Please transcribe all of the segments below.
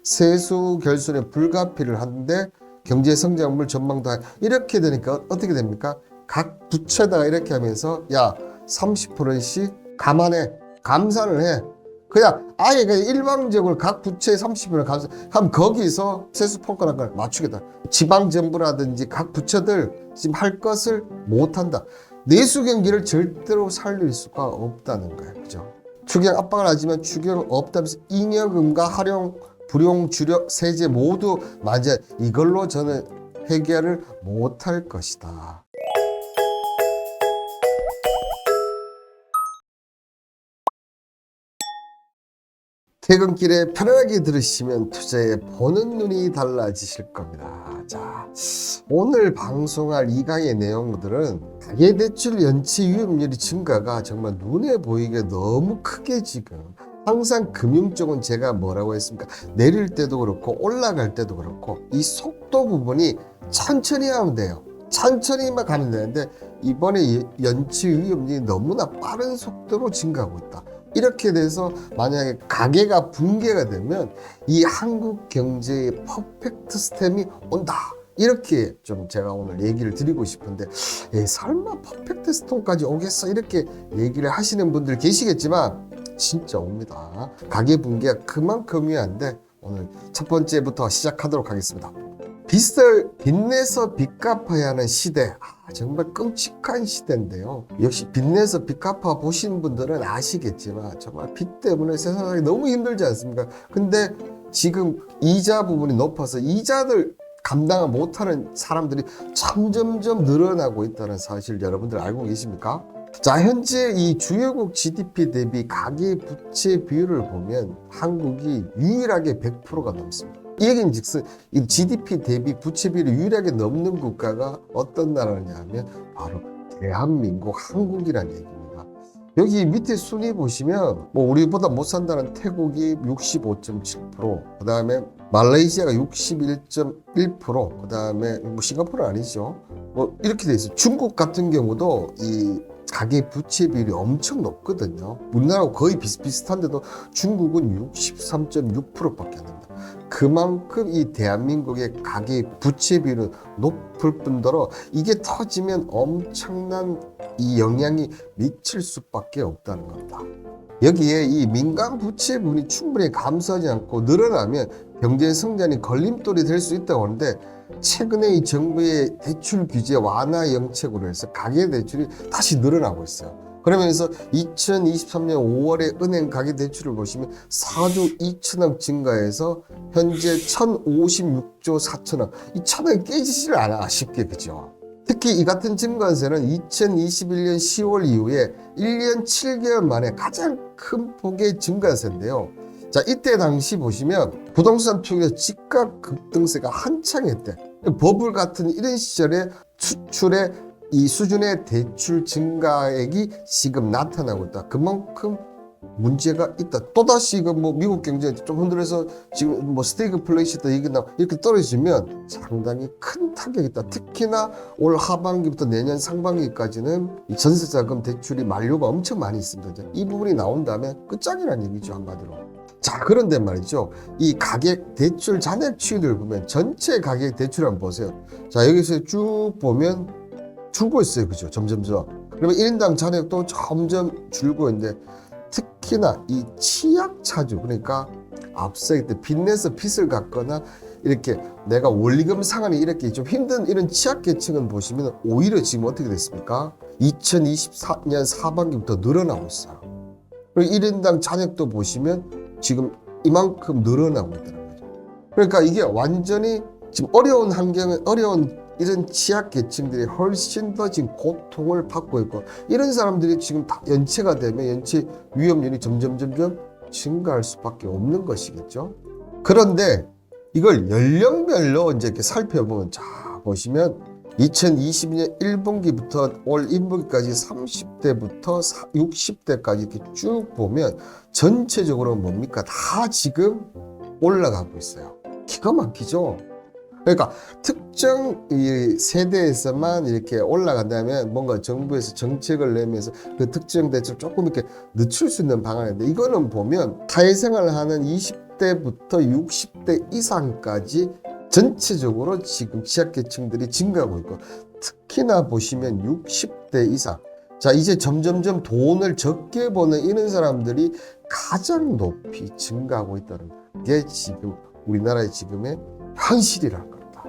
세수 결손에 불가피를 하는데 경제 성장물 전망도 이렇게 되니까 어떻게 됩니까? 각 부처에다가 이렇게 하면서 야 30%씩 감안해, 감산을 해. 그냥 아예 그냥 일방적으로 각 부처에 30% 감산하면 거기서 세수 평가를 맞추겠다. 지방정부라든지 각 부처들 지금 할 것을 못한다. 내수 경기를 절대로 살릴 수가 없다는 거예요. 그죠? 추경 압박을 하지만 추경 없다면서 잉여금과 활용, 불용, 주력, 세제 모두 맞아. 이걸로 저는 해결을 못할 것이다. 퇴근길에 편안하게 들으시면 투자에 보는 눈이 달라지실 겁니다. 자, 오늘 방송할 이 강의 내용들은 가계대출 연체 위험률이 증가가 정말 눈에 보이게 너무 크게 지금 항상 금융 쪽은 제가 뭐라고 했습니까? 내릴 때도 그렇고 올라갈 때도 그렇고 이 속도 부분이 천천히 하면 돼요. 천천히만 가면 되는데 이번에 연체 위험률이 너무나 빠른 속도로 증가하고 있다. 이렇게 돼서 만약에 가계가 붕괴가 되면 이 한국 경제의 퍼펙트 스템이 온다. 이렇게 좀 제가 오늘 얘기를 드리고 싶은데 설마 퍼펙트 스톰까지 오겠어? 이렇게 얘기를 하시는 분들 계시겠지만 진짜 옵니다. 가계 붕괴가 그만큼 위한데 오늘 첫 번째부터 시작하도록 하겠습니다. 빚을 빚내서 빚 갚아야 하는 시대. 정말 끔찍한 시대인데요. 역시 빚내서 빚 갚아 보신 분들은 아시겠지만 정말 빚 때문에 세상이 너무 힘들지 않습니까? 근데 지금 이자 부분이 높아서 이자를 감당을 못하는 사람들이 점점점 늘어나고 있다는 사실 여러분들 알고 계십니까? 자, 현재 이 주요국 GDP 대비 가계부채 비율을 보면 한국이 유일하게 100%가 넘습니다. 이 얘기는 즉슨 이 GDP 대비 부채 비율이 유일하게 넘는 국가가 어떤 나라냐 하면 바로 대한민국 한국이라는 얘기입니다. 여기 밑에 순위 보시면 뭐 우리보다 못 산다는 태국이 65.7%, 그 다음에 말레이시아가 61.1%, 그 다음에 뭐 싱가포르는 아니죠. 뭐 이렇게 돼 있어요. 중국 같은 경우도 이 가계 부채 비율이 엄청 높거든요. 우리나라하고 거의 비슷비슷한데도 중국은 63.6%밖에 안 됩니다. 그만큼 이 대한민국의 가계 부채 비율은 높을 뿐더러 이게 터지면 엄청난 이 영향이 미칠 수밖에 없다는 겁니다. 여기에 이 민간 부채 부분이 충분히 감소하지 않고 늘어나면 경제 성장이 걸림돌이 될 수 있다고 하는데 최근에 이 정부의 대출 규제 완화 정책으로 해서 가계대출이 다시 늘어나고 있어요. 그러면서 2023년 5월에 은행 가계대출을 보시면 4조 2천억 증가해서 현재 1056조 4천억. 이 천억이 깨지지를 않아 쉽게, 그죠? 특히 이 같은 증가세는 2021년 10월 이후에 1년 7개월 만에 가장 큰 폭의 증가세인데요. 자, 이때 당시 보시면 부동산 투기 집값 급등세가 한창했대. 버블 같은 이런 시절에 수출의 이 수준의 대출 증가액이 지금 나타나고 있다. 그만큼 문제가 있다. 또다시 그 뭐 미국 경제 좀 흔들려서 지금 뭐 스태그플레이션도 얘기나 이렇게 떨어지면 상당히 큰 타격이 있다. 특히나 올 하반기부터 내년 상반기까지는 이 전세자금 대출이 만료가 엄청 많이 있습니다. 이 부분이 나온다면 끝장이라는 얘기죠, 한마디로. 자, 그런데 말이죠. 이 가계 대출 잔액 추이를 보면 전체 가계 대출 한번 보세요. 자, 여기서 쭉 보면 줄고 있어요. 그죠? 점점점. 그러면 1인당 잔액도 점점 줄고 있는데 특히나 이 취약차주, 그러니까 앞서 때 빚내서 빚을 갚거나 이렇게 내가 원리금 상환이 이렇게 좀 힘든 이런 취약계층은 보시면 오히려 지금 어떻게 됐습니까? 2024년 상반기부터 늘어나고 있어요. 그리고 1인당 잔액도 보시면 지금 이만큼 늘어나고 있다는 거죠. 그러니까 이게 완전히 지금 어려운 환경은 어려운 이런 취약계층들이 훨씬 더 지금 고통을 받고 있고 이런 사람들이 지금 다 연체가 되면 연체 위험률이 점점 증가할 수밖에 없는 것이겠죠. 그런데 이걸 연령별로 이제 이렇게 살펴보면 자 보시면 2022년 1분기부터 올 2분기까지 30대부터 60대까지 이렇게 쭉 보면 전체적으로 뭡니까? 다 지금 올라가고 있어요. 기가 막히죠? 그러니까 특정 이 세대에서만 이렇게 올라간다면 뭔가 정부에서 정책을 내면서 그 특정 대책을 조금 이렇게 늦출 수 있는 방안인데 이거는 보면 사회생활을 하는 20 40대부터 60대 이상까지 전체적으로 지금 취약계층들이 증가하고 있고, 특히나 보시면 60대 이상, 자 이제 점점점 돈을 적게 버는 이런 사람들이 가장 높이 증가하고 있다는 게 지금 우리나라의 지금의 현실이라는 겁니다.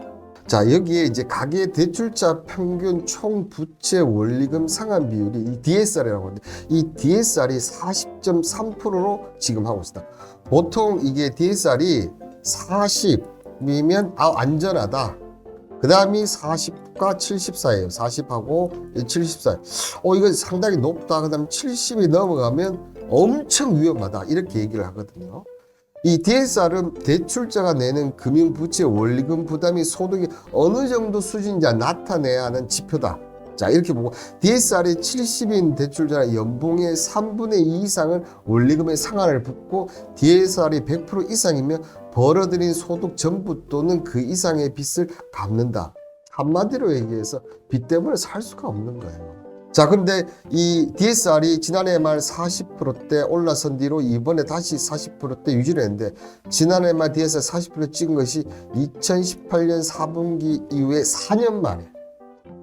자 여기에 이제 가계대출자 평균 총 부채 원리금 상환 비율이 이 DSR이라고 하는데, 이 DSR이 40.3%로 지금 하고 있다. 보통 이게 DSR이 40이면 안전하다. 그 다음이 40과 70 사이에요. 40하고 70 사이. 이거 상당히 높다. 그 다음 70이 넘어가면 엄청 위험하다. 이렇게 얘기를 하거든요. 이 DSR은 대출자가 내는 금융부채 원리금 부담이 소득이 어느 정도 수준인지 나타내야 하는 지표다. 자 이렇게 보고, DSR이 70인 대출자의 연봉의 3분의 2 이상은 원리금의 상한을 붙고, DSR이 100% 이상이면 벌어들인 소득 전부 또는 그 이상의 빚을 갚는다. 한마디로 얘기해서 빚 때문에 살 수가 없는 거예요. 자, 근데 이 DSR이 지난해 말 40%대 올라선 뒤로 이번에 다시 40%대 유지를 했는데, 지난해 말 DSR 40% 찍은 것이 2018년 4분기 이후에 4년 만에,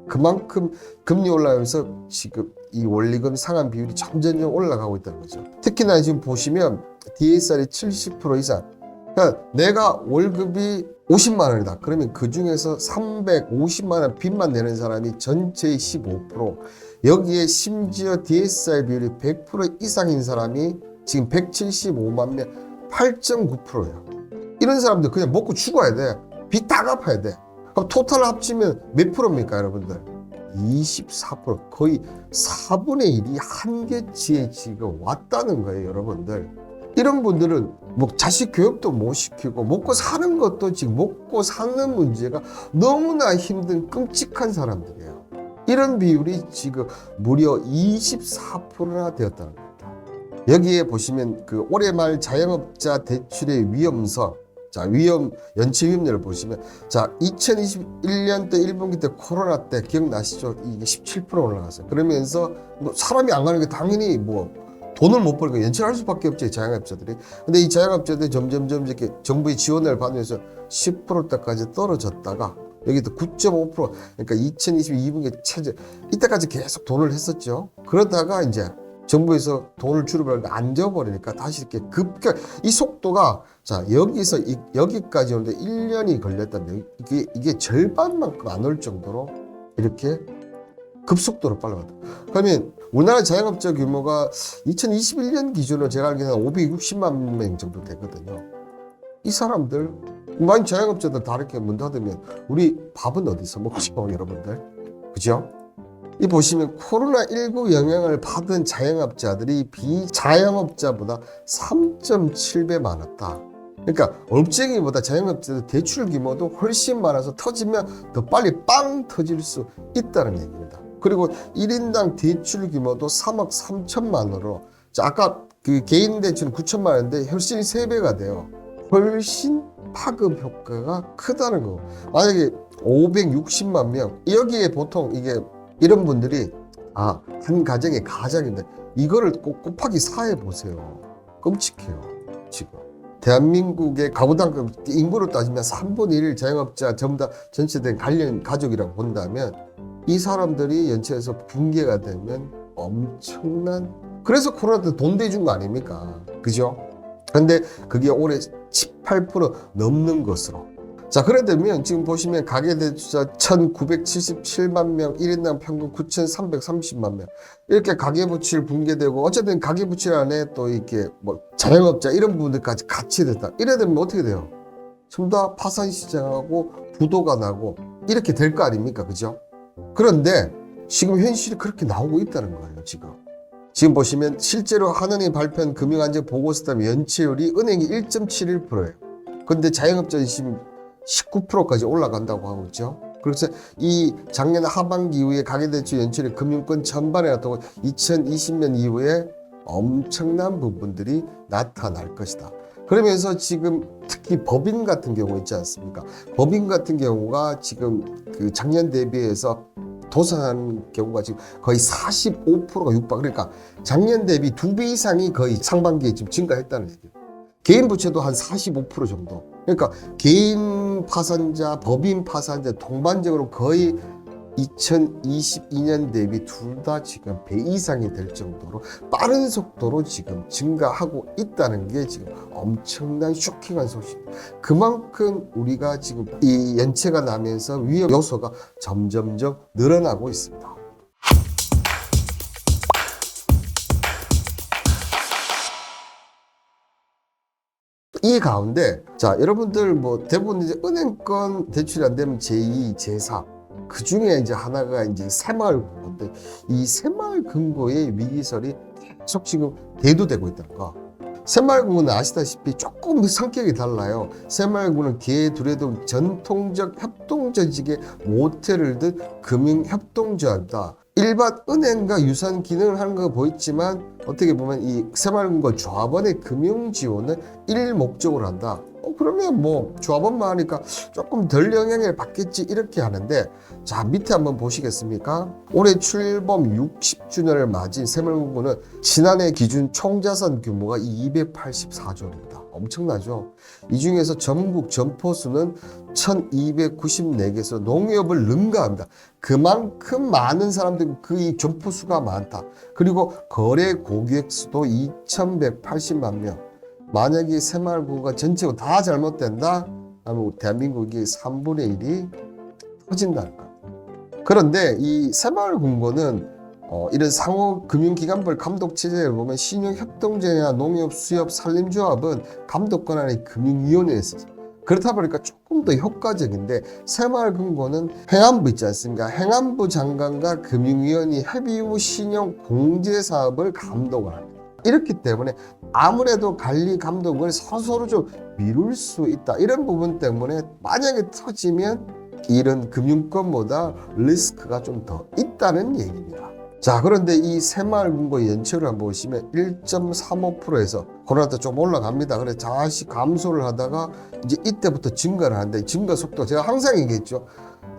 그만큼 금리 올라가면서 지금 이 원리금 상환 비율이 점점 올라가고 있다는 거죠. 특히나 지금 보시면 DSR이 70% 이상, 그러니까 내가 월급이 50만 원이다. 그러면 그 중에서 350만 원 빚만 내는 사람이 전체의 15%, 여기에 심지어 DSR 비율이 100% 이상인 사람이 지금 175만 명, 8.9%예요. 이런 사람들 그냥 먹고 죽어야 돼. 빚 다 갚아야 돼. 그럼 토탈 합치면 몇 프로입니까, 여러분들? 24%, 거의 4분의 1이 한계치에 지금 왔다는 거예요, 여러분들. 이런 분들은 뭐 자식 교육도 못 시키고 먹고 사는 것도 지금 먹고 사는 문제가 너무나 힘든 끔찍한 사람들이에요. 이런 비율이 지금 무려 24%나 되었다는 겁니다. 여기에 보시면 그 올해 말 자영업자 대출의 위험성, 자, 연체 위험률을 보시면, 자, 2021년도 1분기 때 코로나 때 기억나시죠? 이게 17% 올라갔어요. 그러면서 뭐 사람이 안 가는 게 당연히 뭐 돈을 못 벌니까 연체할 수밖에 없지, 자영업자들이. 근데 이 자영업자들이 점점 이렇게 정부의 지원을 받으면서 10%대까지 떨어졌다가 여기도 9.5%, 그러니까 2022분기 최저, 이때까지 계속 돈을 했었죠. 그러다가 이제 정부에서 돈을 줄여버리니까 안 줘버리니까 다시 이렇게 이 속도가, 자, 여기서 여기까지 오는데 1년이 걸렸다면 이게 절반만큼 안 올 정도로 이렇게 급속도로 빨라간다. 그러면 우리나라 자영업자 규모가 2021년 기준으로 제가 알기로는 560만 명 정도 되거든요. 이 사람들, 많은 자영업자들 다 이렇게 문 닫으면 우리 밥은 어디서 먹죠, 여러분들? 그죠? 이 보시면 코로나19 영향을 받은 자영업자들이 비자영업자보다 3.7배 많았다. 그러니까 업쟁이보다 자영업자들 대출 규모도 훨씬 많아서 터지면 더 빨리 빵 터질 수 있다는 얘기입니다. 그리고 1인당 대출 규모도 3억 3천만 원으로, 자, 아까 그 개인 대출은 9천만 원인데 훨씬 3배가 돼요. 훨씬 파급 효과가 크다는 거. 만약에 560만 명, 여기에 보통 이게 이런 분들이 한 가정의 가장인데 이거를 꼭 곱하기 4 해보세요. 끔찍해요. 지금 대한민국의 가구당 인구로 따지면 3분의 1 자영업자 전부 다 전체된 관련 가족이라고 본다면, 이 사람들이 연체해서 붕괴가 되면 엄청난, 그래서 코로나 때 돈 대준 거 아닙니까? 그죠? 근데 그게 올해 18% 넘는 것으로. 자, 그래 되면 지금 보시면 가계대출자 1977만 명, 1인당 평균 9330만 명. 이렇게 가계부채를 붕괴되고, 어쨌든 가계부채 안에 또 이렇게 뭐 자영업자 이런 부분들까지 같이 됐다. 이래 되면 어떻게 돼요? 전부 다 파산시장하고 부도가 나고 이렇게 될 거 아닙니까? 그죠? 그런데 지금 현실이 그렇게 나오고 있다는 거예요, 지금 보시면 실제로 한은이 발표한 금융안전 보고서 따르면 연체율이 은행이 1.71%예요. 근데 자영업자는 지금 19%까지 올라간다고 하고 있죠. 그래서 이 작년 하반기 이후에 가계대출 연체율이 금융권 전반에 나타나고 2020년 이후에 엄청난 부분들이 나타날 것이다. 그러면서 지금 특히 법인 같은 경우 있지 않습니까? 법인 같은 경우가 지금 그 작년 대비해서 도산한 경우가 지금 거의 45%가 육박. 그러니까 작년 대비 2배 이상이 거의 상반기에 지금 증가했다는 얘기예요. 개인 부채도 한 45% 정도. 그러니까 개인 파산자, 법인 파산자 동반적으로 거의 2022년 대비 둘 다 지금 배 이상이 될 정도로 빠른 속도로 지금 증가하고 있다는 게 지금 엄청난 쇼킹한 소식입니다. 그만큼 우리가 지금 이 연체가 나면서 위험 요소가 점점점 늘어나고 있습니다. 이 가운데 자 여러분들 뭐 대부분 이제 은행권 대출이 안 되면 제2, 제3 그 중에 이제 하나가 이제 새마을금고인데 이 새마을금고의 위기설이 계속 지금 대두되고 있다는 거. 새마을금고는 아시다시피 조금 성격이 달라요. 새마을금고는 개두레동 전통적 협동조직의 모태를 든 금융협동조합이다. 일반 은행과 유사한 기능을 하는 거 보이지만 어떻게 보면 이 새마을금고 조합원의 금융 지원을 일 목적으로 한다. 그러면 뭐 조합원만 하니까 조금 덜 영향을 받겠지 이렇게 하는데 자 밑에 한번 보시겠습니까? 올해 출범 60주년을 맞은 새마을금고는 지난해 기준 총자산 규모가 284조 원입니다. 엄청나죠? 이 중에서 전국 점포수는 1294개에서 농협을 능가합니다. 그만큼 많은 사람들이 그 점포수가 많다. 그리고 거래 고객수도 2180만 명. 만약에 새마을금고가 전체가 다 잘못된다 하면 대한민국이 3분의 1이 터진다는 거. 그런데 이 새마을금고는 이런 상호 금융기관별 감독 체제를 보면 신용협동조합이나 농협, 수협, 산림조합은 감독권 안에 금융위원회에 있어서 그렇다 보니까 조금 더 효과적인데 새마을금고는 행안부 있지 않습니까? 행안부 장관과 금융위원회 협의 후 신용 공제 사업을 감독을 합니다. 이렇기 때문에 아무래도 관리 감독을 서로 좀 미룰 수 있다. 이런 부분 때문에 만약에 터지면 이런 금융권보다 리스크가 좀 더 있다는 얘기입니다. 자, 그런데 이 새마을금고 연체율을 한번 보시면 1.35%에서 코로나 때 좀 올라갑니다. 그래서 다시 감소를 하다가 이제 이때부터 증가를 하는데 증가 속도 제가 항상 얘기했죠.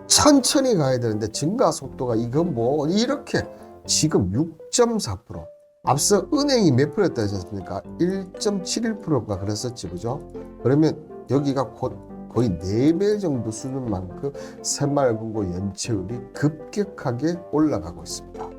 천천히 가야 되는데 증가 속도가 이건 뭐 이렇게 지금 6.4%. 앞서 은행이 몇 프로였다 하지 않습니까? 1.71%가 그랬었지, 그죠? 그러면 여기가 곧 거의 4배 정도 수준만큼 새마을금고 연체율이 급격하게 올라가고 있습니다.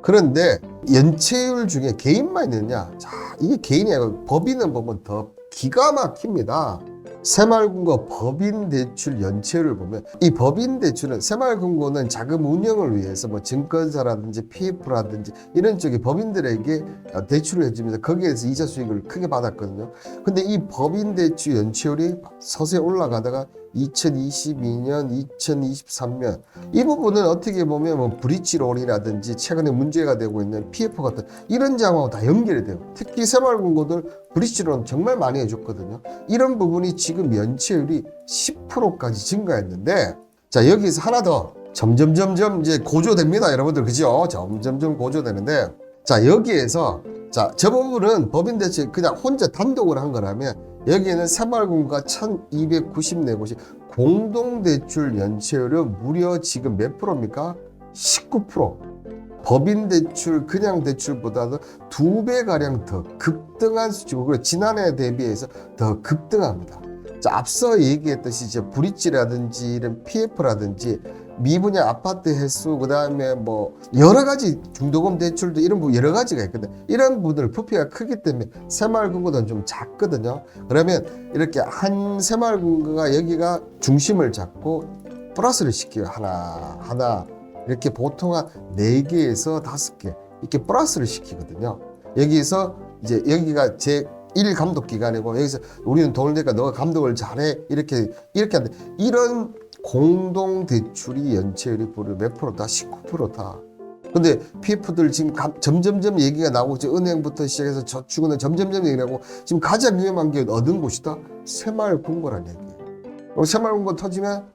그런데 연체율 중에 개인만 있느냐? 자, 이게 개인이 아니고 법인은 보면 더 기가 막힙니다. 새마을금고 법인대출 연체율을 보면 이 법인대출은 새마을금고는 자금 운영을 위해서 뭐 증권사라든지 PF라든지 이런 쪽에 법인들에게 대출을 해줍니다. 거기에서 이자 수익을 크게 받았거든요. 근데 이 법인대출 연체율이 서서히 올라가다가 2022년, 2023년 이 부분은 어떻게 보면 뭐 브릿지론이라든지 최근에 문제가 되고 있는 PF 같은 이런 장하고 다 연결이 돼요. 특히 새마을금고들 브릿지론 정말 많이 해줬거든요. 이런 부분이 지금 연체율이 10%까지 증가했는데 자 여기서 하나 더 점점점점 이제 고조됩니다. 여러분들 그죠? 점점점 고조되는데 자 여기에서 자 저 부분은 법인대출 그냥 혼자 단독으로 한 거라면 여기에는 새마을금고가 1294곳이 공동대출 연체율은 무려 지금 몇 프로입니까? 19%. 법인대출, 그냥 대출보다도 2배가량 더 급등한 수치고 그리고 지난해 대비해서 더 급등합니다. 자, 앞서 얘기했듯이 이제 브릿지라든지 이런 PF라든지 미분양 아파트 횟수 그다음에 뭐 여러 가지 중도금 대출도 이런 부 여러 가지가 있거든. 이런 부분들 부피가 크기 때문에 새마을금고는 좀 작거든요. 그러면 이렇게 한 새마을금고가 여기가 중심을 잡고 플러스를 시켜요. 하나 이렇게 보통 한 4개에서 5개 이렇게 플러스를 시키거든요. 여기서 이제 여기가 제 1 감독 기관이고 여기서 우리는 돈을 내니까 너가 감독을 잘해 이렇게 하는데 이런 공동 대출이 연체율이 몇 프로다? 19%다. 근데 PF들 지금 점점점 얘기가 나오고 이제 은행부터 시작해서 저축은행 점점점 얘기를 하고 지금 가장 위험한 게 얻은 곳이다? 새마을금고라는 얘기예요. 새마을금고 터지면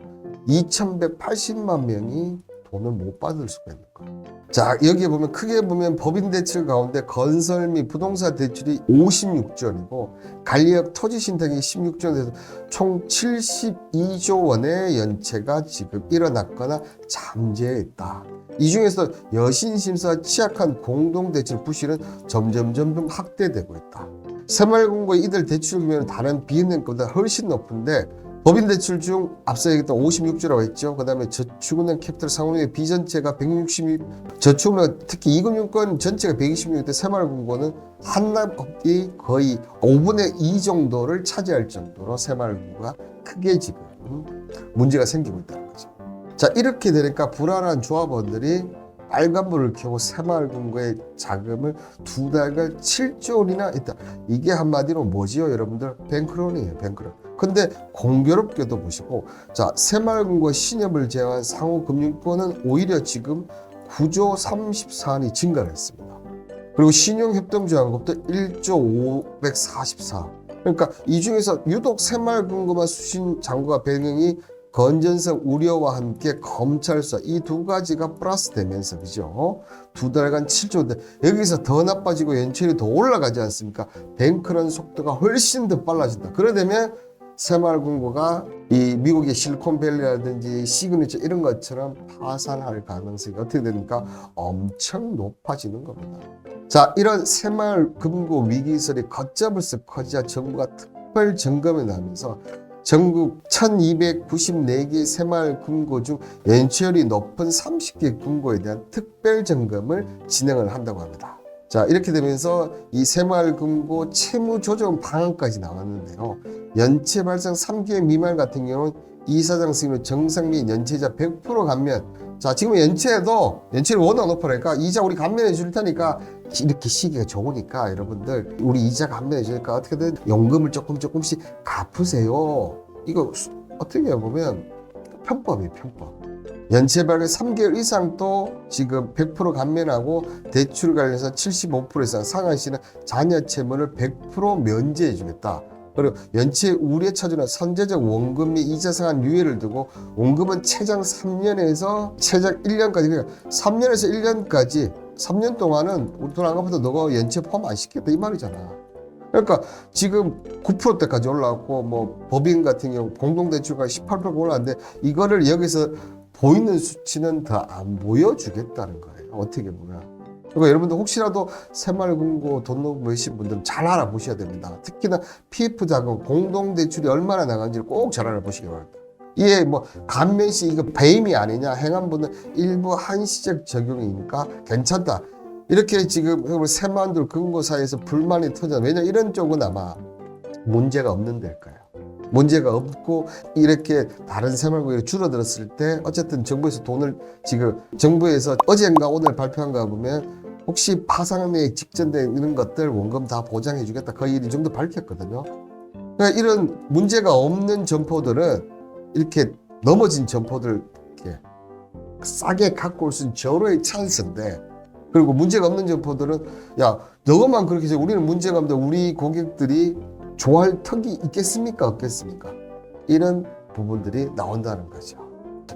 2180만 명이 돈을 못 받을 수가 있는 거예요. 자 여기에 보면 크게 보면 법인 대출 가운데 건설 및 부동산 대출이 56조 원이고 관리업 토지 신탁이 16조 원에서 총 72조 원의 연체가 지금 일어났거나 잠재해 있다. 이 중에서 여신심사 취약한 공동대출 부실은 점점 확대되고 있다. 새마을금고의 이들 대출 금리는 다른 비은행보다 훨씬 높은데 법인 대출 중 앞서 얘기했던 56조라고 했죠. 그 다음에 저축은행 캐피털 상환의 비전체가 166, 저축은행 특히 이금융권 전체가 126인데 새마을금고는 한납업이 거의 5분의 2 정도를 차지할 정도로 새마을금고가 크게 지금 문제가 생기고 있다는 거죠. 자, 이렇게 되니까 불안한 조합원들이 빨간불을 켜고 새마을금고의 자금을 2달간 7조 원이나 있다. 이게 한마디로 뭐지요, 여러분들? 뱅크론이에요, 뱅크론. 근데 공교롭게도 보시고, 자, 새마을금고 신협을 제외한 상호금융권은 오히려 지금 9조 34원이 증가를 했습니다. 그리고 신용협동조합법도 1조 544. 그러니까 이 중에서 유독 새마을금고만 수신 잔고가 변경이 건전성 우려와 함께 검찰 수사 이 두 가지가 플러스 되면서 그죠? 2달간 7조인데 여기서 더 나빠지고 연체율이 더 올라가지 않습니까? 뱅크런 속도가 훨씬 더 빨라진다. 그러다면 새마을금고가 이 미국의 실리콘밸리라든지 시그니처 이런 것처럼 파산할 가능성이 어떻게 되니까 엄청 높아지는 겁니다. 자, 이런 새마을금고 위기설이 걷잡을수 커지자 정부가 특별 점검에 나오면서 전국 1294개 새마을금고 중 연체율이 높은 30개 금고에 대한 특별 점검을 진행을 한다고 합니다. 자, 이렇게 되면서 이 새마을금고 채무 조정 방안까지 나왔는데요. 연체 발생 3개월 미만 같은 경우는 이사장 승인으로 정상 및 연체자 100% 감면. 자, 지금 연체율이 워낙 높으니까 이자 우리 감면해 줄 테니까 이렇게 시기가 좋으니까 여러분들 우리 이자 감면해 주니까 어떻게든 연금을 조금씩 갚으세요. 이거 어떻게 보면 편법이에요, 편법. 연체 발생 3개월 이상도 지금 100% 감면하고 대출 관련해서 75% 이상 상환시는 자녀 채무를 100% 면제해 주겠다. 그리고 연체 우려 차주는 선제적 원금 및 이자 상환 유예를 두고 원금은 최장 3년에서 최장 1년까지 그러니까 3년에서 1년까지 3년 동안은 우리 돈 안 갚아도 너가 연체 포함 안 시켰다 이 말이잖아. 그러니까 지금 9%대까지 올라왔고 뭐 법인 같은 경우 공동대출가 18%가 올라왔는데 이거를 여기서 보이는 수치는 더 안 보여주겠다는 거예요. 어떻게 보면. 그러니까 여러분들 혹시라도 새마을금고 돈 넣으신 분들은 잘 알아보셔야 됩니다. 특히나 PF 자금, 공동대출이 얼마나 나가는지를 꼭 잘 알아보시기 바랍니다. 이게 뭐 감면시 이거 배임이 아니냐 행안부는 일부 한시적 적용이니까 괜찮다. 이렇게 지금 새마을금고 사이에서 불만이 터져. 왜냐 이런 쪽은 아마 문제가 없는 데일 거예요. 문제가 없고 이렇게 다른 새마을금고가 줄어들었을 때 어쨌든 정부에서 돈을 지금 정부에서 어젠가 오늘 발표한 거 보면 혹시 파산에 직전된 이런 것들 원금 다 보장해 주겠다 거의 이 정도 밝혔거든요. 그러니까 이런 문제가 없는 점포들은 이렇게 넘어진 점포들 이렇게 싸게 갖고 올 수 있는 절호의 찬스인데 그리고 문제가 없는 점포들은 야 너만 그렇게 해서 우리는 문제가 없는데 우리 고객들이 좋아할 턱이 있겠습니까? 없겠습니까? 이런 부분들이 나온다는 거죠.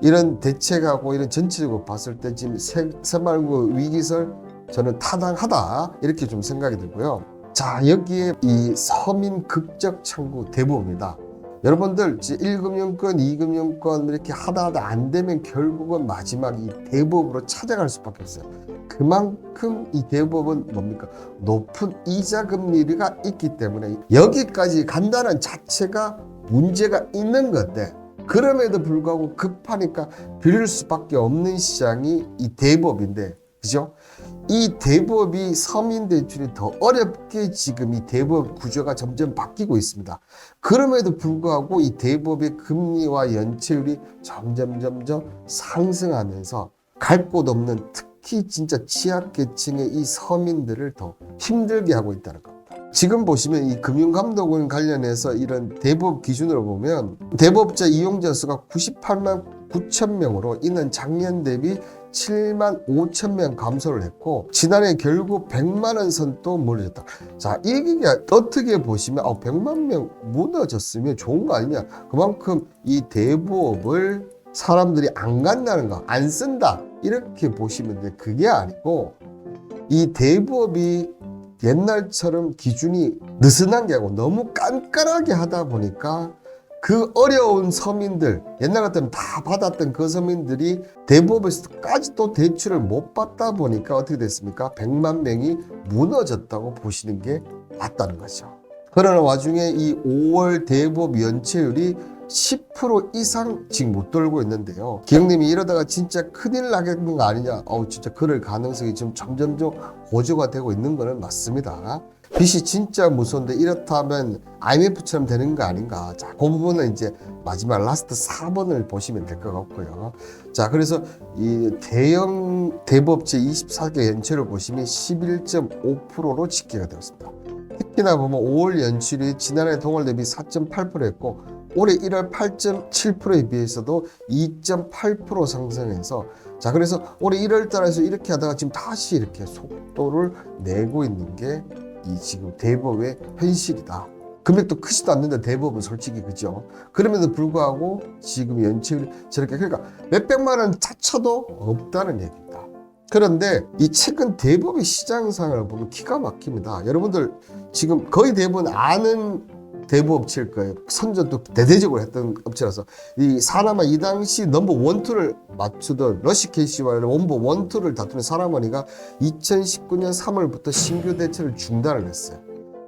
이런 대책하고 이런 전체적으로 봤을 때 지금 새마을금고 위기설 저는 타당하다 이렇게 좀 생각이 들고요. 자, 여기에 이 서민 극적 청구 대부분입니다. 여러분들 1금융권, 2금융권 이렇게 하다 안 되면 결국은 마지막 이 대부업으로 찾아갈 수밖에 없어요. 그만큼 이 대부업은 뭡니까? 높은 이자 금리가 있기 때문에 여기까지 간다는 자체가 문제가 있는 건데 그럼에도 불구하고 급하니까 빌릴 수밖에 없는 시장이 이 대부업인데 그죠? 이 대부업이 서민 대출이 더 어렵게 지금 이 대부업 구조가 점점 바뀌고 있습니다. 그럼에도 불구하고 이 대부업의 금리와 연체율이 점점 상승하면서 갈 곳 없는 특히 진짜 취약계층의 이 서민들을 더 힘들게 하고 있다는 겁니다. 지금 보시면 이 금융감독원 관련해서 이런 대부업 기준으로 보면 대부업자 이용자 수가 98만 9천 명으로 이는 작년 대비 7만 5천 명 감소를 했고 지난해 결국 100만 원 선도 무너졌다. 자, 이게 어떻게 보시면 100만 명 무너졌으면 좋은 거 아니냐. 그만큼 이 대부업을 사람들이 안 간다는 거, 안 쓴다 이렇게 보시면 돼. 그게 아니고 이 대부업이 옛날처럼 기준이 느슨한 게 아니고 너무 깐깐하게 하다 보니까 그 어려운 서민들 옛날 같으면 다 받았던 그 서민들이 대부업에서까지 또 대출을 못 받다 보니까 어떻게 됐습니까? 100만 명이 무너졌다고 보시는 게 맞다는 거죠. 그러는 와중에 이 5월 대부업 연체율이 10% 이상 지금 못 돌고 있는데요. 기영님이 이러다가 진짜 큰일 나겠는 거 아니냐. 진짜 그럴 가능성이 지금 점점점 고조가 되고 있는 거는 맞습니다. 빚이 진짜 무서운데 이렇다면 IMF처럼 되는 거 아닌가. 자, 그 부분은 이제 마지막 라스트 4번을 보시면 될 것 같고요. 자, 그래서 이 대형 대부업체 24개 연체를 보시면 11.5%로 집계가 되었습니다. 특히나 보면 5월 연출이 지난해 동월 대비 4.8%였고 올해 1월 8.7%에 비해서도 2.8% 상승해서, 자, 그래서 올해 1월 달에서 이렇게 하다가 지금 다시 이렇게 속도를 내고 있는 게 이 지금 대부업의 현실이다. 금액도 크지도 않는데 대부업은 솔직히 그죠. 그럼에도 불구하고 지금 연체율이 저렇게, 그러니까 몇백만 원 자체도 없다는 얘기입니다. 그런데 이 최근 대부업의 시장 상황을 보면 기가 막힙니다. 여러분들 지금 거의 대부분 아는 대부업체일 거예요. 선전도 대대적으로 했던 업체라서. 이 사나마 이 당시 넘버 1, 2를 맞추던 러시케이시와 넘버 1, 2를 다투는 사나머니가 2019년 3월부터 신규 대체를 중단을 했어요.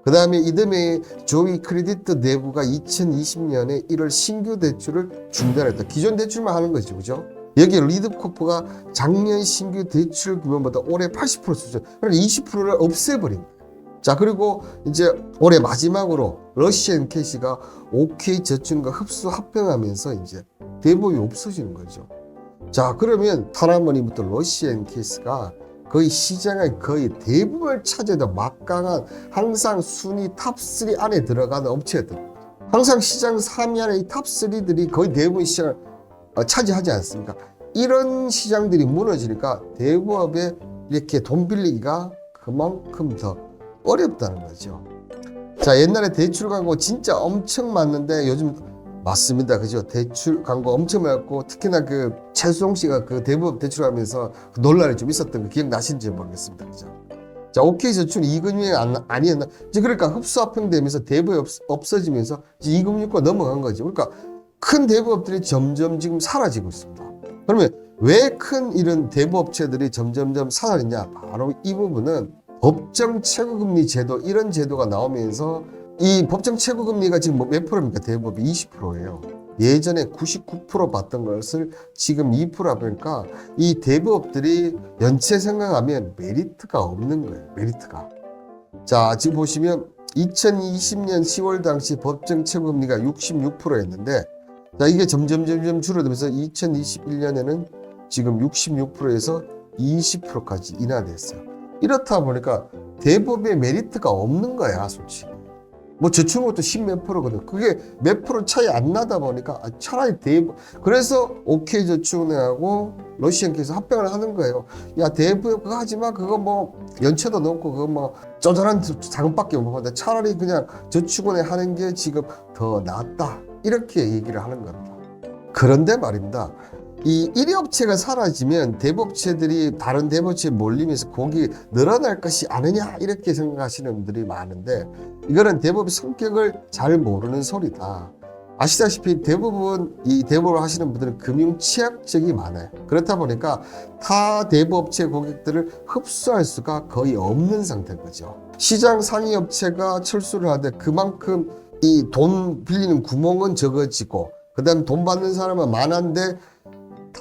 그 다음에 이듬해 조이 크레디트 내부가 2020년에 1월 신규 대출을 중단했다. 기존 대출만 하는 거죠, 그죠? 여기에 리드코프가 작년 신규 대출 규모보다 올해 80% 수준, 그러니까 20%를 없애버린 거예요. 자, 그리고 이제 올해 마지막으로 러시앤캐시가 OK저축과 흡수 합병하면서 이제 대부업이 없어지는 거죠. 자, 그러면 사나머니부터 러시앤캐시가 거의 시장의 거의 대부분을 차지하던 막강한 항상 순위 탑3 안에 들어가는 업체였던 거죠. 항상 시장 3위 안에 이 탑3들이 거의 대부분 시장을 차지하지 않습니까? 이런 시장들이 무너지니까 대부업에 이렇게 돈 빌리기가 그만큼 더 어렵다는 거죠. 자, 옛날에 대출 광고 진짜 엄청 많는데 요즘 맞습니다. 그죠? 대출 광고 엄청 많았고, 특히나 그 최수종 씨가 그 대부업 대출하면서 그 논란이 좀 있었던 거 기억나시는지 모르겠습니다. 그죠? 자, OK저축 이금융 아니었나? 이제 그러니까 흡수합병되면서 대부업 없어지면서 이제 이금융과 넘어간 거죠. 그러니까 큰 대부업들이 점점 지금 사라지고 있습니다. 그러면 왜 큰 이런 대부업체들이 점점점 사라지냐? 바로 이 부분은 법정 최고금리 제도, 이런 제도가 나오면서, 이 법정 최고금리가 지금 몇 프로입니까? 대부업이 20%예요. 예전에 99% 받던 것을 지금 2% 하니까 이 대부업들이 연체 생각하면 메리트가 없는 거예요. 메리트가. 자, 지금 보시면 2020년 10월 당시 법정 최고금리가 66%였는데, 자, 이게 점점 줄어들면서 2021년에는 지금 66%에서 20%까지 인하됐어요. 이렇다 보니까 대부업의 메리트가 없는 거야, 솔직히. 뭐 저축은 것도 10몇 %거든. 그게 몇 프로 차이 안 나다 보니까 차라리 그래서 OK저축은행하고 러시앤캐에서 합병을 하는 거예요. 야, 대부업 그거 하지 마. 그거 뭐 연체도 높고 그거 뭐 쪼잔한 자금밖에 못 받는데 차라리 그냥 저축은행 하는 게 지금 더 낫다. 이렇게 얘기를 하는 겁니다. 그런데 말입니다. 이 1위 업체가 사라지면 대부업체들이 다른 대부업체에 몰리면서 거기 늘어날 것이 아니냐, 이렇게 생각하시는 분들이 많은데, 이거는 대부업의 성격을 잘 모르는 소리다. 아시다시피 대부분 이 대부업을 하시는 분들은 금융 취약적이 많아요. 그렇다 보니까 타 대부업체 고객들을 흡수할 수가 거의 없는 상태인 거죠. 시장 상위 업체가 철수를 하되 그만큼 이 돈 빌리는 구멍은 적어지고, 그 다음 돈 받는 사람은 많은데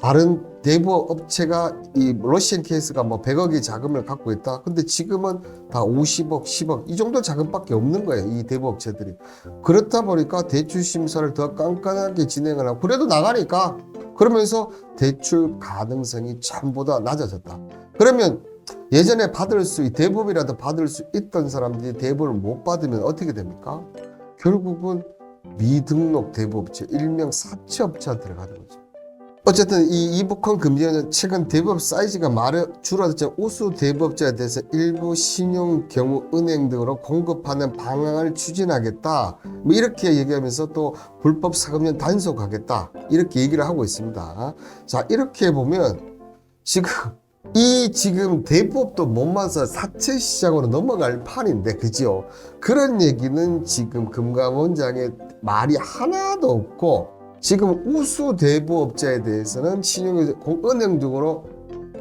다른 대부업 업체가 이 러시앤캐스가 뭐 100억의 자금을 갖고 있다. 근데 지금은 다 50억, 10억 이 정도 자금밖에 없는 거예요. 이 대부업 업체들이. 그렇다 보니까 대출 심사를 더 깐깐하게 진행을 하고, 그래도 나가니까, 그러면서 대출 가능성이 전보다 낮아졌다. 그러면 예전에 대부업이라도 받을 수 있던 사람들이 대부업을 못 받으면 어떻게 됩니까? 결국은 미등록 대부업체, 일명 사채업체가 들어가는 거죠. 어쨌든 이 이북헌 금지는 최근 대부업 사이즈가 줄어들자 우수 대부업자에 대해서 일부 신용 경우 은행 등으로 공급하는 방안을 추진하겠다, 뭐 이렇게 얘기하면서 또 불법 사금융 단속하겠다, 이렇게 얘기를 하고 있습니다. 자, 이렇게 보면 지금 대부업도 못 맞아 사채 시장으로 넘어갈 판인데, 그죠? 그런 얘기는 지금 금감원장의 말이 하나도 없고, 지금 우수 대부업자에 대해서는 은행 등으로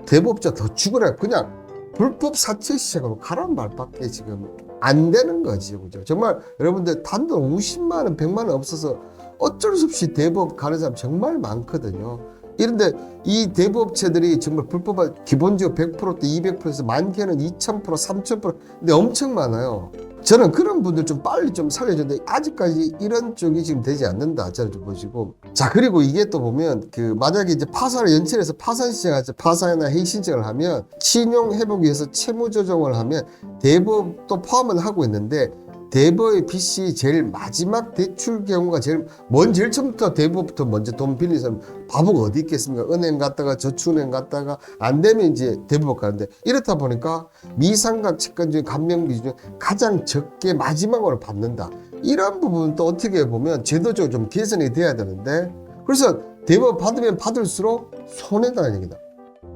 대부업자 더 죽으라, 그냥 불법 사채 시장으로 가란 말밖에 지금 안 되는 거지. 그죠? 정말 여러분들 단돈 50만 원, 100만 원 없어서 어쩔 수 없이 대부업 가는 사람 정말 많거든요. 이런데 이 대부업체들이 정말 불법화 기본적으로 100%대 200%에서 많게는 2000%, 3000% 근데 엄청 많아요. 저는 그런 분들 좀 빨리 좀 살려줬는데 아직까지 이런 쪽이 지금 되지 않는다. 저를 좀 보시고. 자, 그리고 이게 또 보면 만약에 이제 파산을 연체해서 파산 신청하죠. 파산이나 해지 신청을 하면 신용 회복 위해서 채무 조정을 하면 대부업도 포함은 하고 있는데 대부의 빚이 제일 마지막 대출 경우가 제일 처음부터 대부부터 먼저 돈 빌린 사람 바보가 어디 있겠습니까? 은행 갔다가 저축은행 갔다가 안 되면 이제 대부업 가는데 이렇다 보니까 미상각 채권 중에 감면비 중에 가장 적게 마지막으로 받는다. 이런 부분은 또 어떻게 보면 제도적으로 좀 개선이 돼야 되는데 그래서 대부업 받으면 받을수록 손해다는 얘기다.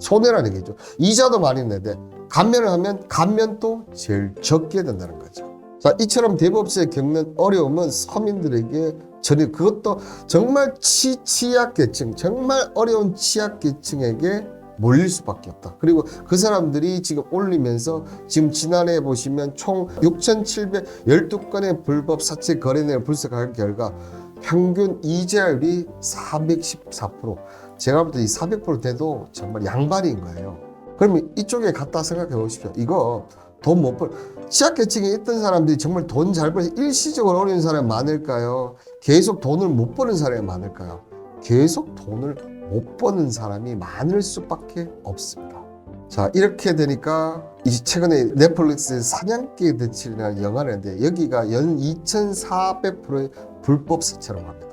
손해라는 얘기죠. 이자도 많이 내는데 감면을 하면 감면도 제일 적게 된다는 거죠. 자, 이처럼 대부업체에 겪는 어려움은 서민들에게 전혀 그것도 정말 취약계층, 정말 어려운 취약계층에게 몰릴 수밖에 없다. 그리고 그 사람들이 지금 올리면서 지금 지난해 보시면 총 6,712건의 불법 사채 거래 내역을 분석한 결과 평균 이자율이 414%. 제가 볼 때 이 400% 돼도 정말 양반인 거예요. 그러면 이쪽에 갖다 생각해 보십시오. 이거 돈 못 벌, 취약계층에 있던 사람들이 정말 돈 잘 벌어서 일시적으로 어려운 사람이 많을까요? 계속 돈을 못 버는 사람이 많을까요? 계속 돈을 못 버는 사람이 많을 수밖에 없습니다. 자, 이렇게 되니까 이제 최근에 넷플릭스의 사냥개의 대출이라는 영화를 했는데 여기가 연 2,400%의 불법 사채라고 합니다.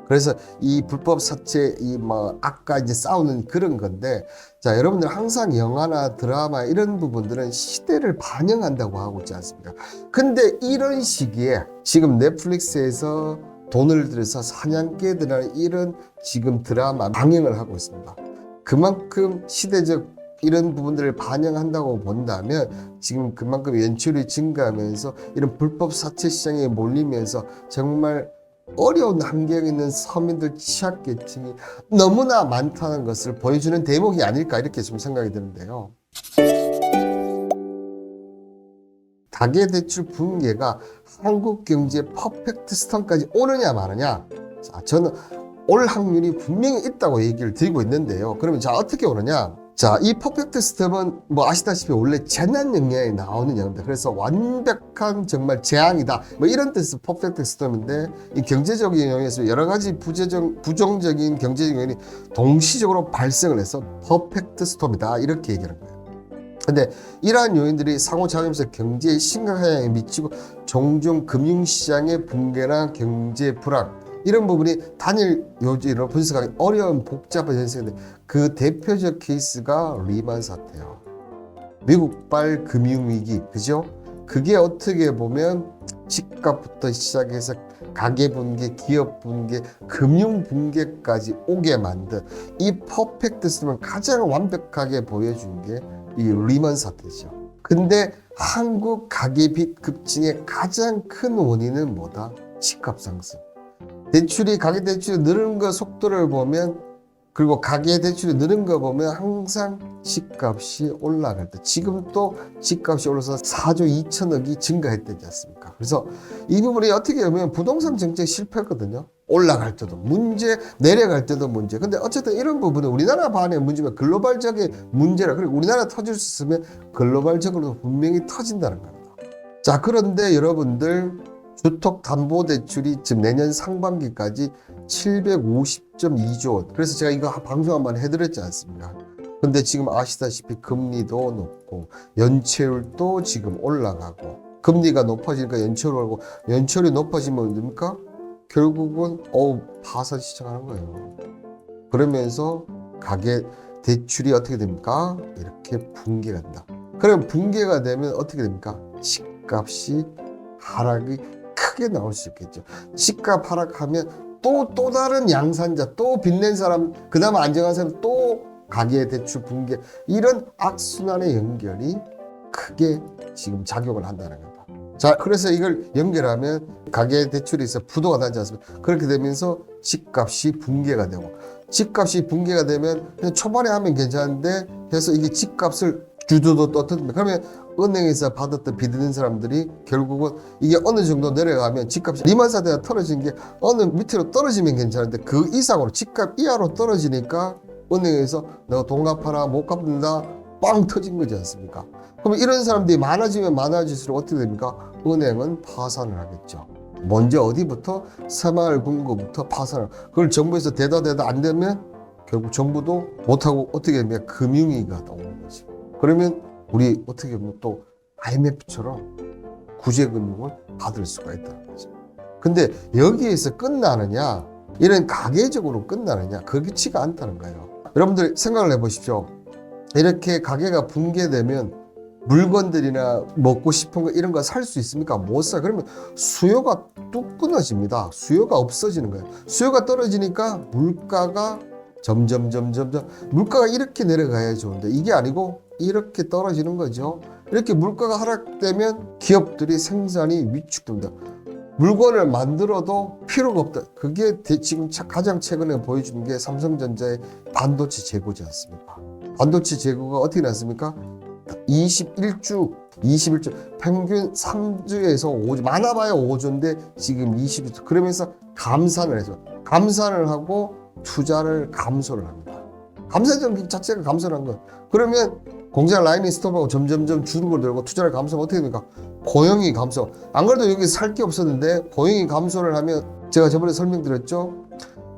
그래서 이 불법 사채, 아까 이제 싸우는 그런 건데, 자, 여러분들 항상 영화나 드라마 이런 부분들은 시대를 반영한다고 하고 있지 않습니까? 근데 이런 시기에 지금 넷플릭스에서 돈을 들여서 사냥개들이라는 이런 지금 드라마 방영을 하고 있습니다. 그만큼 시대적 이런 부분들을 반영한다고 본다면 지금 그만큼 연출이 증가하면서 이런 불법 사채 시장에 몰리면서 정말 어려운 환경에 있는 서민들 취약계층이 너무나 많다는 것을 보여주는 대목이 아닐까 이렇게 좀 생각이 드는데요. 가계대출 붕괴가 한국 경제의 퍼펙트 스톰까지 오느냐 마느냐. 자, 저는 올 확률이 분명히 있다고 얘기를 드리고 있는데요. 그러면 자, 어떻게 오느냐? 자, 이 퍼펙트 스톰은 아시다시피 원래 재난 영역에 나오는 영역입니다. 그래서 완벽한 정말 재앙이다. 이런 뜻에서 퍼펙트 스톰인데 이 경제적인 영역에서 여러 가지 부정적인 경제적 요인이 동시적으로 발생을 해서 퍼펙트 스톰이다. 이렇게 얘기하는 거예요. 근데 이러한 요인들이 상호작용해서 경제에 심각한 영향을 미치고 종종 금융시장의 붕괴나 경제 불황 이런 부분이 단일 요지로 분석하기 어려운 복잡한 현상인데 그 대표적 케이스가 리만 사태예요. 미국발 금융위기, 그죠? 그게 어떻게 보면 집값부터 시작해서 가계 붕괴, 기업 붕괴, 금융 붕괴까지 오게 만든 이 퍼펙트 스톰을 가장 완벽하게 보여준 게 이 리만 사태죠. 근데 한국 가계빚 급증의 가장 큰 원인은 뭐다? 집값 상승. 가계대출이 느는 거 속도를 보면 그리고 가계대출이 느는 거 보면 항상 집값이 올라갈 때 지금 또 집값이 올라서 4조 2천억이 증가했다지 않습니까? 그래서 이 부분이 어떻게 보면 부동산 정책 실패했거든요. 올라갈 때도 문제, 내려갈 때도 문제. 근데 어쨌든 이런 부분은 우리나라 반의 문제면 글로벌적인 문제라. 그리고 우리나라 터질 수 있으면 글로벌적으로 분명히 터진다는 겁니다. 자, 그런데 여러분들 주택담보대출이 지금 내년 상반기까지 750.2조 원. 그래서 제가 이거 방송 한번 해드렸지 않습니까? 근데 지금 아시다시피 금리도 높고 연체율도 지금 올라가고 금리가 높아지니까 연체율이 올라가고 연체율이 높아지면 됩니까? 결국은 파산 시작하는 거예요. 그러면서 가계 대출이 어떻게 됩니까? 이렇게 붕괴가 된다. 그럼 붕괴가 되면 어떻게 됩니까? 집값이 하락이 크게 나올 수 있겠죠. 집값 하락하면 또 다른 양산자, 또 빚낸 사람, 그나마 안정한 사람 또 가계 대출 붕괴 이런 악순환의 연결이 크게 지금 작용을 한다는 겁니다. 자, 그래서 이걸 연결하면 가계 대출이 있어 부도가 나지 않습니까? 그렇게 되면서 집값이 붕괴가 되고 집값이 붕괴가 되면 그냥 초반에 하면 괜찮은데 해서 이게 집값을 주주도 떳떳합니다. 그러면 은행에서 받았던 빚 있는 사람들이 결국은 이게 어느 정도 내려가면 집값이 리만 사태가 떨어진 게 어느 밑으로 떨어지면 괜찮은데 그 이상으로 집값 이하로 떨어지니까 은행에서 내가 돈 갚아라 못 갚는다 빵 터진 거지 않습니까? 그러면 이런 사람들이 많아지면 많아질수록 어떻게 됩니까? 은행은 파산을 하겠죠. 먼저 어디부터? 새마을금고부터 파산을. 그걸 정부에서 대다 안 되면 결국 정부도 못하고 어떻게 되면 금융위기가 나오는 거지. 그러면 우리 어떻게 보면 또 IMF처럼 구제금융을 받을 수가 있다는 거죠. 근데 여기에서 끝나느냐? 이런 가계적으로 끝나느냐? 그렇지가 않다는 거예요. 여러분들 생각을 해보십시오. 이렇게 가게가 붕괴되면 물건들이나 먹고 싶은 거 이런 거 살 수 있습니까? 못 사. 그러면 수요가 뚝 끊어집니다. 수요가 없어지는 거예요. 수요가 떨어지니까 물가가 점점 물가가 이렇게 내려가야 좋은데 이게 아니고 이렇게 떨어지는 거죠. 이렇게 물가가 하락되면 기업들이 생산이 위축됩니다. 물건을 만들어도 필요가 없다. 그게 지금 가장 최근에 보여주는 게 삼성전자의 반도체 재고지 않습니까? 반도체 재고가 어떻게 났습니까? 21주 평균 3주에서 5주 많아봐야 5주인데 지금 20주 그러면서 감산을 해서 감산을 하고 투자를 감소를 합니다. 감산 자체가 감소를 한 거예요. 그러면 공장 라인이 스톱하고 점점점 주름을 들고 투자를 감소하면 어떻게 됩니까? 고용이 감소. 안 그래도 여기 살 게 없었는데 고용이 감소를 하면 제가 저번에 설명드렸죠.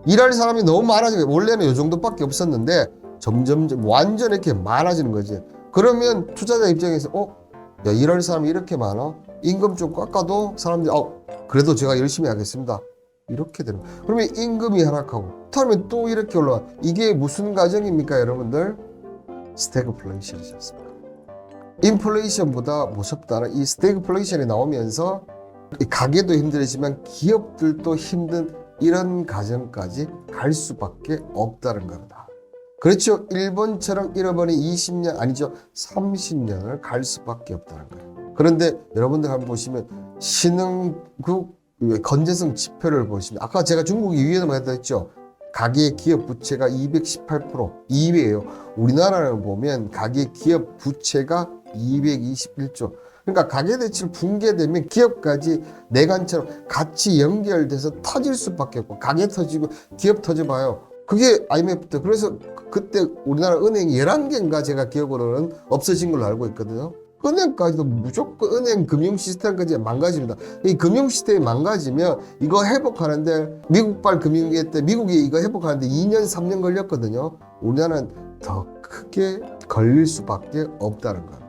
일할 사람이 너무 많아지고 원래는 이 정도밖에 없었는데 점점 완전 이렇게 많아지는 거지. 그러면 투자자 입장에서 야, 일할 사람이 이렇게 많아? 임금 좀 깎아도 사람들이 그래도 제가 열심히 하겠습니다. 이렇게 되는 거예요. 그러면 임금이 하락하고 그렇다면 또 이렇게 올라가. 이게 무슨 과정입니까 여러분들? 스태그플레이션이지 않습니까? 인플레이션보다 무섭다는 이 스태그플레이션이 나오면서 가게도 힘들지만 기업들도 힘든 이런 과정까지 갈 수밖에 없다는 겁니다. 그렇죠. 일본처럼 잃어버린 20년 아니죠. 30년을 갈 수밖에 없다는 거예요. 그런데 여러분들 한번 보시면 신흥국 건전성 지표를 보시면 아까 제가 중국이 2위에만 했죠. 가계 기업 부채가 218% 2위예요. 우리나라를 보면 가계 기업 부채가 221조. 그러니까 가계대출 붕괴되면 기업까지 내관처럼 같이 연결돼서 터질 수밖에 없고 가게 터지고 기업 터져봐요. 그게 IMF 때 그래서 그때 우리나라 은행이 11개인가 제가 기억으로는 없어진 걸로 알고 있거든요. 은행까지도 무조건 은행 금융 시스템까지 망가집니다. 이 금융 시스템이 망가지면 이거 회복하는데 미국발 금융위기 때 미국이 이거 회복하는데 2년 3년 걸렸거든요. 우리나라는 더 크게 걸릴 수밖에 없다는 겁니다.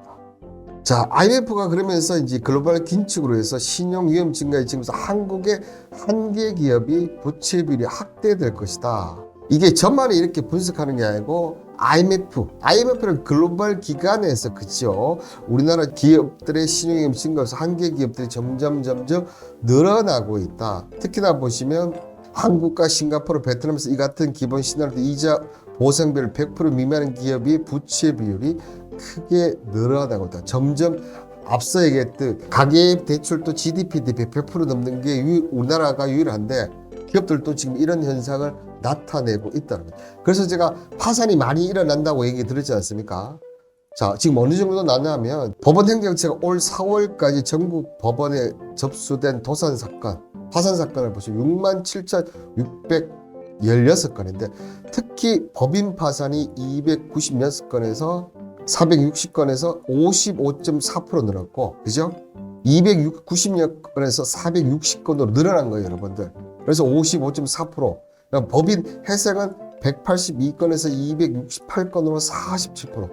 자, IMF가 그러면서 이제 글로벌 긴축으로 해서 신용 위험 증가에 지금서 한국의 한 개 기업이 부채 비율이 확대될 것이다. 이게 저만이 이렇게 분석하는 게 아니고 IMF는 글로벌 기관에서 그죠. 우리나라 기업들의 신용위험 증가에서 한 개 기업들이 점점 늘어나고 있다. 특히나 보시면 한국과 싱가포르, 베트남에서 이 같은 기본 신용도 이자 보상비율 100% 미만인 기업이 부채 비율이 크게 늘어나고 있다. 점점 앞서 얘기했듯 가계 대출도 GDP 대비 100% 넘는 게 우리나라가 유일한데 기업들도 지금 이런 현상을 나타내고 있다는 거예요. 그래서 제가 파산이 많이 일어난다고 얘기 들었지 않습니까? 자, 지금 어느 정도 나냐면 법원 행정처가 올 4월까지 전국 법원에 접수된 도산 사건, 파산 사건을 보시면 67,616건인데 특히 법인 파산이 296건에서 460건에서 55.4% 늘었고, 그죠? 290여 건에서 460건으로 늘어난 거예요, 여러분들. 그래서 55.4%. 법인 회생은 182건에서 268건으로 47%.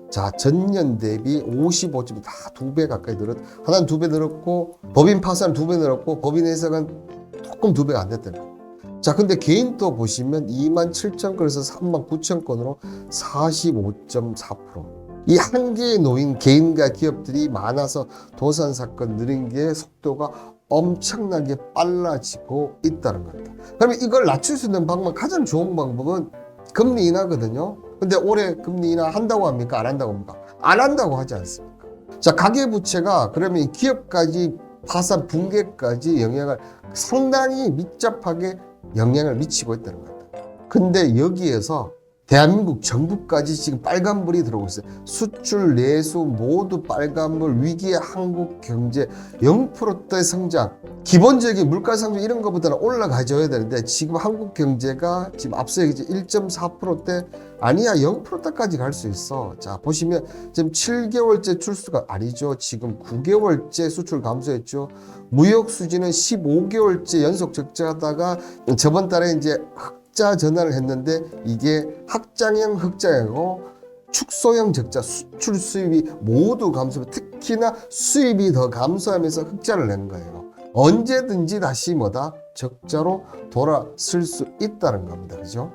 자, 전년 대비 55점, 다 2배 가까이 하나는 2배 늘었고, 법인 파산은 2배 늘었고, 법인 회생은 조금 2배가 안 됐다는 거예요. 자, 근데 개인도 보시면 27,000건에서 39,000건으로 45.4%. 이 한계에 놓인 개인과 기업들이 많아서 도산 사건 느린 게 속도가 엄청나게 빨라지고 있다는 겁니다. 그러면 이걸 낮출 수 있는 방법, 가장 좋은 방법은 금리 인하거든요. 근데 올해 금리 인하 한다고 합니까? 안 한다고 합니까? 안 한다고 하지 않습니까? 자, 가계부채가 그러면 기업까지 파산 붕괴까지 영향을 상당히 밀접하게 영향을 미치고 있다는 겁니다. 근데 여기에서 대한민국 정부까지 지금 빨간불이 들어오고 있어요. 수출, 내수 모두 빨간불, 위기의 한국 경제 0%대 성장. 기본적인 물가 상승 이런 것보다는 올라가줘야 되는데 지금 한국 경제가 지금 앞서 얘기했죠. 1.4%대 아니야 0%대까지 갈 수 있어. 자 보시면 지금 7개월째 출수가 아니죠. 지금 9개월째 수출 감소했죠. 무역 수지는 15개월째 연속 적자하다가 저번 달에 이제 흑자 전환을 했는데 이게 확장형 흑자이고 축소형 적자, 수출 수입이 모두 감소, 특히나 수입이 더 감소하면서 흑자를 낸 거예요. 언제든지 다시 뭐다? 적자로 돌아설 수 있다는 겁니다. 그죠?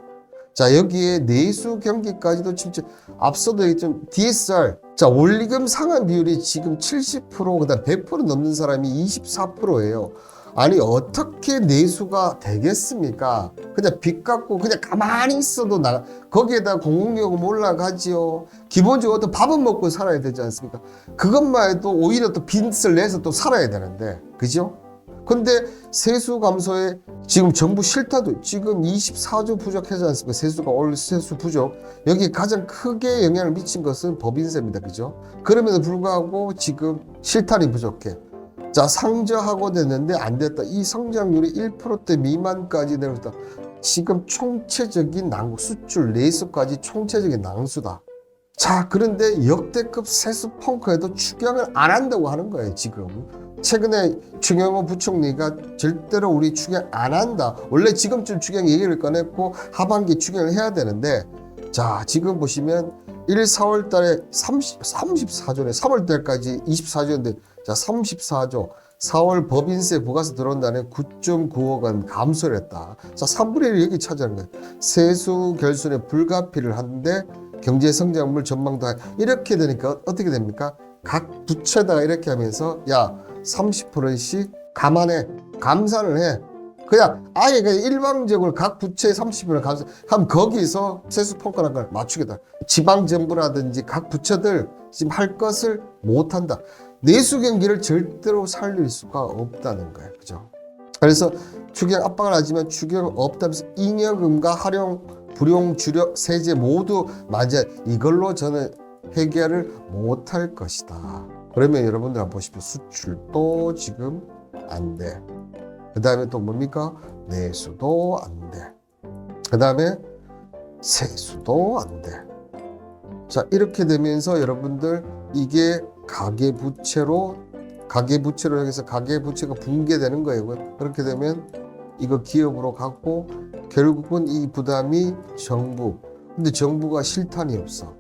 자, 여기에 내수 경기까지도 진짜 앞서도 얘기했지만 DSR. 자, 원리금 상환 비율이 지금 70%, 그다음 100% 넘는 사람이 24%예요. 아니 어떻게 내수가 되겠습니까? 그냥 빚 갚고 그냥 가만히 있어도 거기에다 공공요금 올라가지요. 기본적으로 또 밥은 먹고 살아야 되지 않습니까? 그것만 해도 오히려 또 빚을 내서 또 살아야 되는데, 그죠? 근데 세수 감소에 지금 정부 실타도 지금 24조 부족하지 않습니까? 세수가 올 세수 부족. 여기 가장 크게 영향을 미친 것은 법인세입니다. 그죠? 그럼에도 불구하고 지금 실탄이 부족해. 자, 상저하고 됐는데 안 됐다. 이 성장률이 1%대 미만까지 내려왔다. 지금 총체적인 낭수, 수출, 내수까지 총체적인 낭수다. 자, 그런데 역대급 세수 펑크에도 추경을 안 한다고 하는 거예요, 지금. 최근에 추경호 부총리가 절대로 우리 추경 안 한다. 원래 지금쯤 추경 얘기를 꺼냈고 하반기 추경을 해야 되는데, 자, 지금 보시면 4월 달에 34조네. 3월 달까지 24조인데, 자, 34조. 4월 법인세 부가세 들어온다는 9.9억 원 감소를 했다. 자, 3분의 1 여기 차지하는 거예요. 세수 결손에 불가피를 하는데 경제 성장률 전망도 이렇게 되니까 어떻게 됩니까? 각 부처에다가 이렇게 하면서 야, 30%씩 감안해. 감산을 해. 그냥 아예 그냥 일방적으로 각 부처에 30% 감산 하면 거기서 세수 펑크라는 걸 맞추겠다. 지방정부라든지 각 부처들 지금 할 것을 못한다. 내수 경기를 절대로 살릴 수가 없다는 거예요. 그죠? 그래서 추경 압박을 하지만 추경 없다면서 잉여금과 활용, 불용, 주력, 세제 모두 맞아. 이걸로 저는 해결을 못할 것이다. 그러면 여러분들 한번 보십시오. 수출도 지금 안 돼. 그 다음에 또 뭡니까? 내수도 안 돼. 그 다음에 세수도 안 돼. 자, 이렇게 되면서 여러분들 이게 가계부채로 해서 가계부채가 붕괴되는 거예요. 그렇게 되면 이거 기업으로 갖고 결국은 이 부담이 정부. 근데 정부가 실탄이 없어.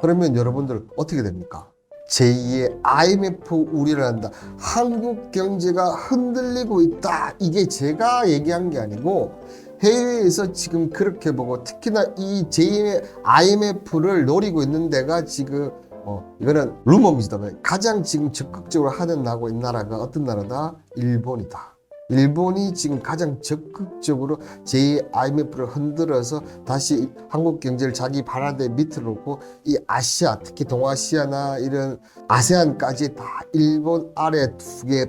그러면 여러분들 어떻게 됩니까? 제2의 IMF 우려를 한다. 한국 경제가 흔들리고 있다. 이게 제가 얘기한 게 아니고 해외에서 지금 그렇게 보고 특히나 이 제2의 IMF를 노리고 있는 데가 지금 이거는 루머입니다. 가장 지금 적극적으로 하고 있는 나라가 어떤 나라다? 일본이다. 일본이 지금 가장 적극적으로 제2의 IMF를 흔들어서 다시 한국 경제를 자기 발 아래 밑으로 놓고 이 아시아, 특히 동아시아나 이런 아세안까지 다 일본 아래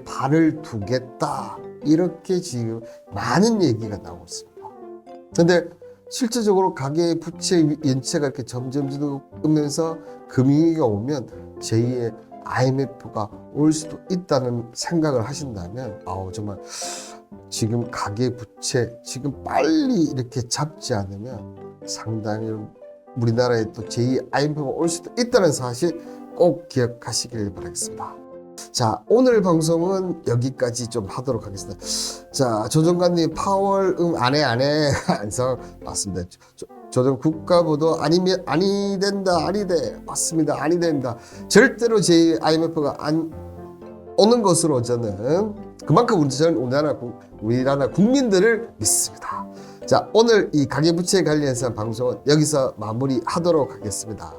발을 두겠다. 이렇게 지금 많은 얘기가 나오고 있습니다. 근데 실질적으로 가계 부채 연체가 이렇게 점점 오면서 금융위기가 오면 제2의 IMF가 올 수도 있다는 생각을 하신다면 정말 지금 가계 부채 지금 빨리 이렇게 잡지 않으면 상당히 우리나라에 또 제2 IMF가 올 수도 있다는 사실 꼭 기억하시길 바라겠습니다. 자, 오늘 방송은 여기까지 좀 하도록 하겠습니다. 자, 조정관님 파월 안 해 항상 맞습니다. 조정 국가부도 아니면 아니 된다 아니 돼 맞습니다. 아니 된다. 절대로 제 IMF가 안 오는 것으로 저는 그만큼 저는 우리나라 국민들을 믿습니다. 자, 오늘 이 가계부채에 관련해서 방송은 여기서 마무리하도록 하겠습니다.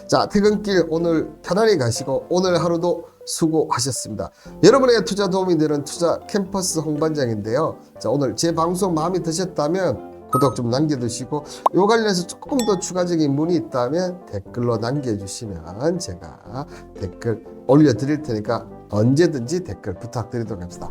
자, 퇴근길 오늘 편안히 가시고 오늘 하루도 수고하셨습니다. 여러분의 투자 도움이 되는 투자 캠퍼스 홍반장인데요. 자, 오늘 제 방송 마음에 드셨다면 구독 좀 남겨두시고 요 관련해서 조금 더 추가적인 문의 있다면 댓글로 남겨주시면 제가 댓글 올려드릴 테니까 언제든지 댓글 부탁드리도록 합시다.